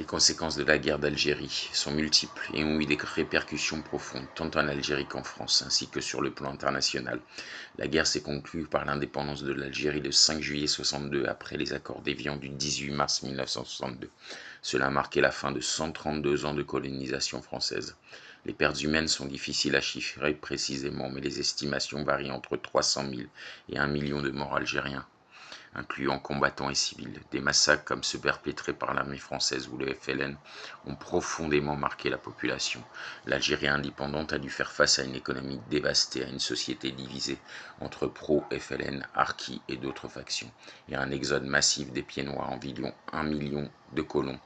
Les conséquences de la guerre d'Algérie sont multiples et ont eu des répercussions profondes, tant en Algérie qu'en France, ainsi que sur le plan international. La guerre s'est conclue par l'indépendance de l'Algérie le 5 juillet 62 après les accords d'Évian du 18 mars 1962. Cela a marqué la fin de 132 ans de colonisation française. Les pertes humaines sont difficiles à chiffrer précisément, mais les estimations varient entre 300 000 et 1 million de morts algériens, incluant combattants et civils. Des massacres comme ceux perpétrés par l'armée française ou le FLN ont profondément marqué la population. L'Algérie indépendante a dû faire face à une économie dévastée, à une société divisée entre pro-FLN, Harkis et d'autres factions, et à un exode massif des pieds noirs. Environ 1 million de colons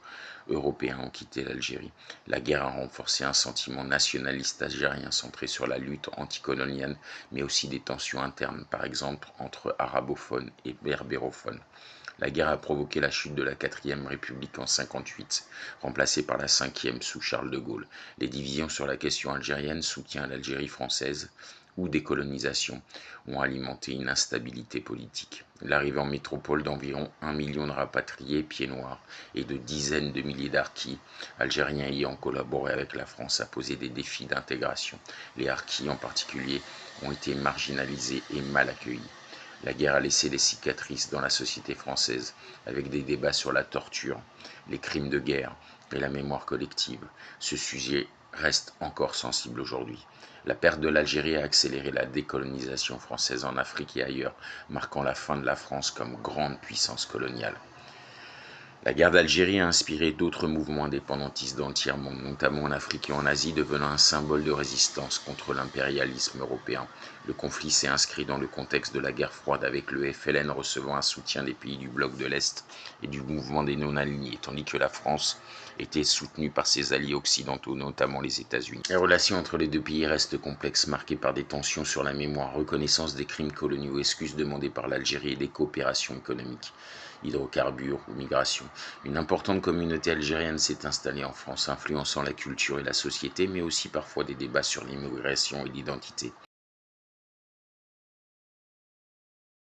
européens ont quitté l'Algérie. La guerre a renforcé un sentiment nationaliste algérien centré sur la lutte anticoloniale, mais aussi des tensions internes, par exemple entre arabophones et berbérophones. La guerre a provoqué la chute de la 4e République en 1958, remplacée par la 5e sous Charles de Gaulle. Les divisions sur la question algérienne, soutien à l'Algérie française ou décolonisation, ont alimenté une instabilité politique. L'arrivée en métropole d'environ 1 million de rapatriés pieds noirs et de dizaines de milliers d'Harkis, algériens ayant collaboré avec la France, a posé des défis d'intégration. Les Harkis en particulier ont été marginalisés et mal accueillis. La guerre a laissé des cicatrices dans la société française, avec des débats sur la torture, les crimes de guerre et la mémoire collective. Ce sujet reste encore sensible aujourd'hui. La perte de l'Algérie a accéléré la décolonisation française en Afrique et ailleurs, marquant la fin de la France comme grande puissance coloniale. La guerre d'Algérie a inspiré d'autres mouvements indépendantistes dans le tiers-monde, notamment en Afrique et en Asie, devenant un symbole de résistance contre l'impérialisme européen. Le conflit s'est inscrit dans le contexte de la guerre froide, avec le FLN recevant un soutien des pays du bloc de l'Est et du mouvement des non-alignés, tandis que la France était soutenue par ses alliés occidentaux, notamment les États-Unis. Les relations entre les deux pays restent complexes, marquées par des tensions sur la mémoire, reconnaissance des crimes coloniaux, excuses demandées par l'Algérie et des coopérations économiques, hydrocarbures ou migration. Une importante communauté algérienne s'est installée en France, influençant la culture et la société, mais aussi parfois des débats sur l'immigration et l'identité.